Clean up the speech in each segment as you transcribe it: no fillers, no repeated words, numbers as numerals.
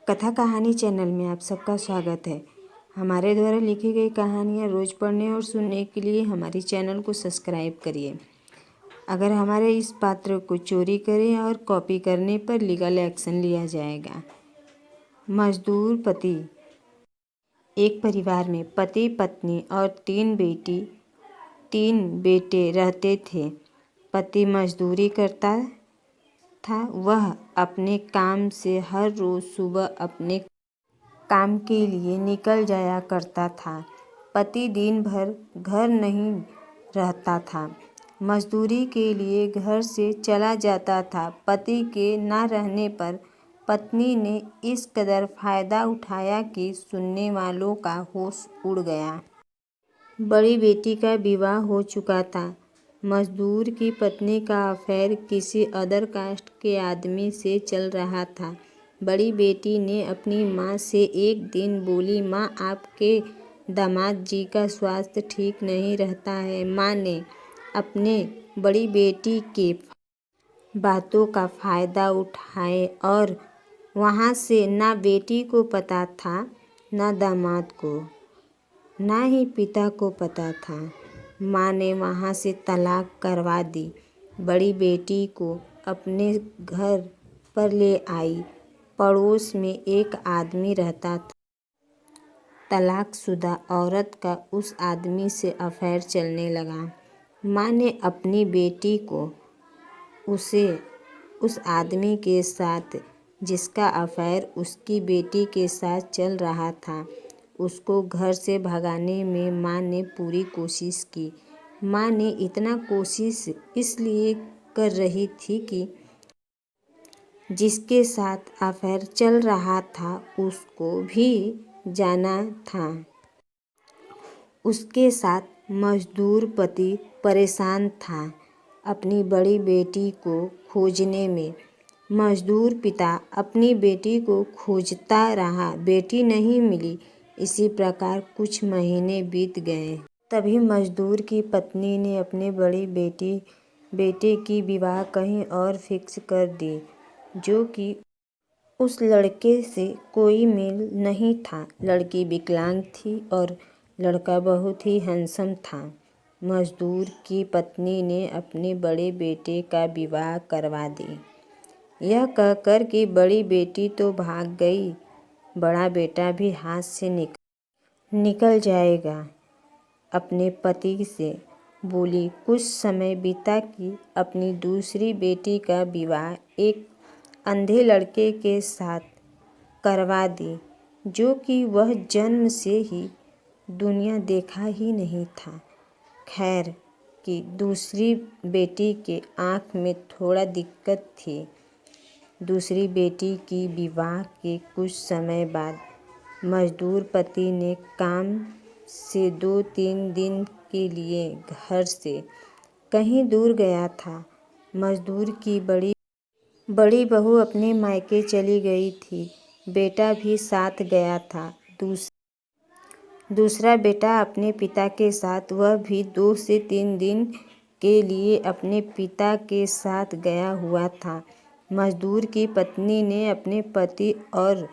कथा कहानी चैनल में आप सबका स्वागत है। हमारे द्वारा लिखी गई कहानियाँ रोज़ पढ़ने और सुनने के लिए हमारे चैनल को सब्सक्राइब करिए। अगर हमारे इस पात्र को चोरी करें और कॉपी करने पर लीगल एक्शन लिया जाएगा। मजदूर पति। एक परिवार में पति पत्नी और तीन बेटे रहते थे। पति मजदूरी करता था। वह अपने काम से हर रोज़ सुबह अपने काम के लिए निकल जाया करता था। पति दिन भर घर नहीं रहता था, मजदूरी के लिए घर से चला जाता था। पति के ना रहने पर पत्नी ने इस कदर फ़ायदा उठाया कि सुनने वालों का होश उड़ गया। बड़ी बेटी का विवाह हो चुका था। मजदूर की पत्नी का अफेयर किसी अदर कास्ट के आदमी से चल रहा था। बड़ी बेटी ने अपनी माँ से एक दिन बोली, माँ, आपके दामाद जी का स्वास्थ्य ठीक नहीं रहता है। माँ ने अपने बड़ी बेटी के बातों का फ़ायदा उठाए और वहाँ से ना बेटी को पता था, ना दामाद को, ना ही पिता को पता था। माँ ने वहाँ से तलाक करवा दी। बड़ी बेटी को अपने घर पर ले आई। पड़ोस में एक आदमी रहता था। तलाकशुदा औरत का उस आदमी से अफेयर चलने लगा। माँ ने अपनी बेटी को उस आदमी के साथ, जिसका अफेयर उसकी बेटी के साथ चल रहा था, उसको घर से भगाने में माँ ने पूरी कोशिश की। माँ ने इतना कोशिश इसलिए कर रही थी कि जिसके साथ अफेयर चल रहा था उसको भी जाना था। उसके साथ मजदूर पति परेशान था अपनी बड़ी बेटी को खोजने में। मजदूर पिता अपनी बेटी को खोजता रहा, बेटी नहीं मिली। इसी प्रकार कुछ महीने बीत गए। तभी मजदूर की पत्नी ने अपने बड़ी बेटे की विवाह कहीं और फिक्स कर दी, जो कि उस लड़के से कोई मेल नहीं था। लड़की विकलांग थी और लड़का बहुत ही हैंडसम था। मजदूर की पत्नी ने अपने बड़े बेटे का विवाह करवा दी। यह कहकर कि बड़ी बेटी तो भाग गई, बड़ा बेटा भी हाथ से निकल जाएगा। अपने पति से बोली। कुछ समय बीता कि अपनी दूसरी बेटी का विवाह एक अंधे लड़के के साथ करवा दी, जो कि वह जन्म से ही दुनिया देखा ही नहीं था। खैर कि दूसरी बेटी के आँख में थोड़ा दिक्कत थी। दूसरी बेटी की विवाह के कुछ समय बाद मजदूर पति ने काम से 2-3 दिन के लिए घर से कहीं दूर गया था। मजदूर की बड़ी बहू अपने मायके चली गई थी। बेटा भी साथ गया था। दूसरा बेटा अपने पिता के साथ, वह भी 2 से 3 दिन के लिए अपने पिता के साथ गया हुआ था। मजदूर की पत्नी ने अपने पति और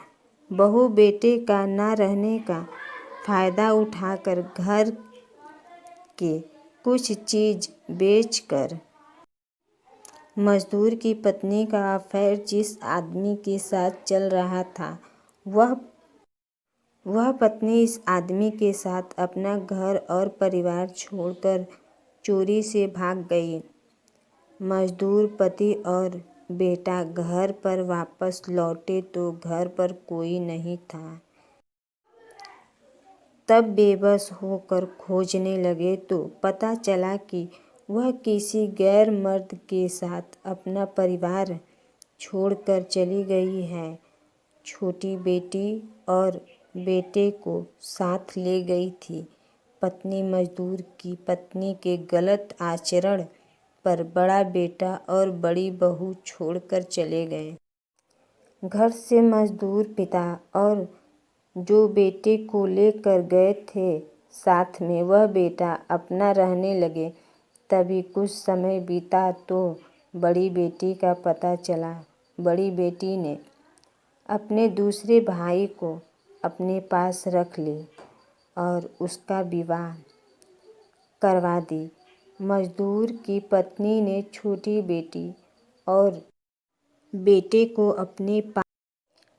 बहू बेटे का ना रहने का फ़ायदा उठाकर घर के कुछ चीज़ बेचकर मजदूर की पत्नी का अफेयर जिस आदमी के साथ चल रहा था, वह पत्नी इस आदमी के साथ अपना घर और परिवार छोड़कर चोरी से भाग गई। मजदूर पति और बेटा घर पर वापस लौटे तो घर पर कोई नहीं था। तब बेबस होकर खोजने लगे तो पता चला कि वह किसी गैर मर्द के साथ अपना परिवार छोड़कर चली गई है। छोटी बेटी और बेटे को साथ ले गई थी। पत्नी मजदूर की पत्नी के गलत आचरण पर बड़ा बेटा और बड़ी बहू छोड़कर चले गए। घर से मजदूर पिता और जो बेटे को लेकर गए थे साथ में, वह बेटा अपना रहने लगे। तभी कुछ समय बीता तो बड़ी बेटी का पता चला। बड़ी बेटी ने अपने दूसरे भाई को अपने पास रख ली और उसका विवाह करवा दी। मजदूर की पत्नी ने छोटी बेटी और बेटे को अपने पास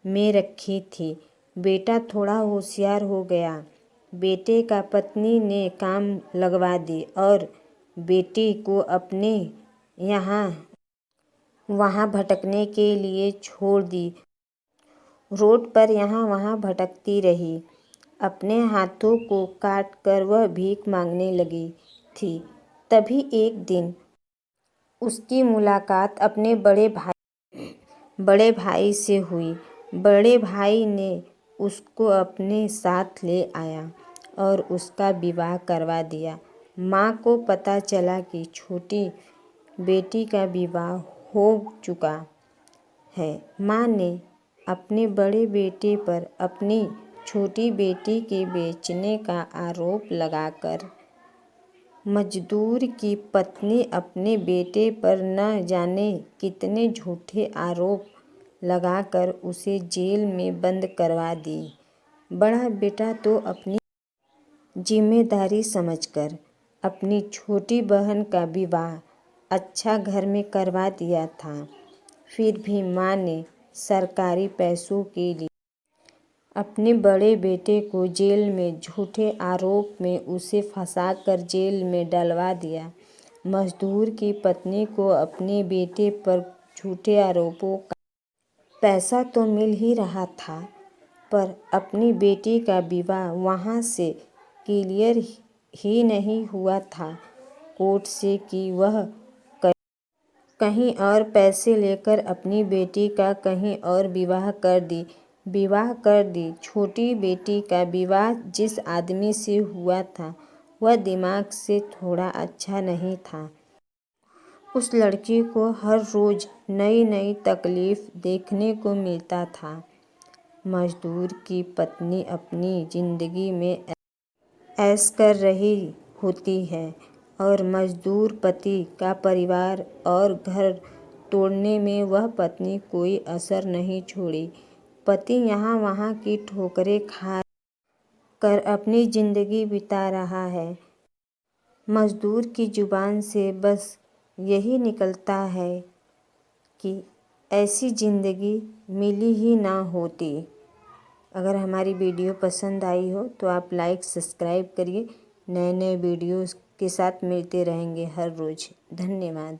में रखी थी। बेटा थोड़ा होशियार हो गया। बेटे का पत्नी ने काम लगवा दी और बेटी को अपने यहाँ वहाँ भटकने के लिए छोड़ दी। रोड पर यहाँ वहाँ भटकती रही। अपने हाथों को काट कर वह भीख मांगने लगी थी। तभी एक दिन उसकी मुलाकात अपने बड़े भाई से हुई। बड़े भाई ने उसको अपने साथ ले आया और उसका विवाह करवा दिया। माँ को पता चला कि छोटी बेटी का विवाह हो चुका है। माँ ने अपने बड़े बेटे पर अपनी छोटी बेटी के बेचने का आरोप लगाकर मजदूर की पत्नी अपने बेटे पर न जाने कितने झूठे आरोप लगाकर उसे जेल में बंद करवा दी। बड़ा बेटा तो अपनी जिम्मेदारी समझकर अपनी छोटी बहन का विवाह अच्छा घर में करवा दिया था। फिर भी माँ ने सरकारी पैसों के लिए अपने बड़े बेटे को जेल में झूठे आरोप में उसे फंसाकर जेल में डलवा दिया। मजदूर की पत्नी को अपने बेटे पर झूठे आरोपों का पैसा तो मिल ही रहा था, पर अपनी बेटी का विवाह वहाँ से क्लियर ही नहीं हुआ था कोर्ट से कि वह कहीं और पैसे लेकर अपनी बेटी का कहीं और विवाह कर दी। छोटी बेटी का विवाह जिस आदमी से हुआ था वह दिमाग से थोड़ा अच्छा नहीं था। उस लड़की को हर रोज़ नई नई तकलीफ़ देखने को मिलता था। मजदूर की पत्नी अपनी ज़िंदगी में ऐश कर रही होती है और मजदूर पति का परिवार और घर तोड़ने में वह पत्नी कोई असर नहीं छोड़ी। पति यहाँ वहाँ की ठोकरें खा कर अपनी ज़िंदगी बिता रहा है। मजदूर की ज़ुबान से बस यही निकलता है कि ऐसी ज़िंदगी मिली ही ना होती। अगर हमारी वीडियो पसंद आई हो तो आप लाइक सब्सक्राइब करिए। नए नए वीडियोस के साथ मिलते रहेंगे हर रोज़। धन्यवाद।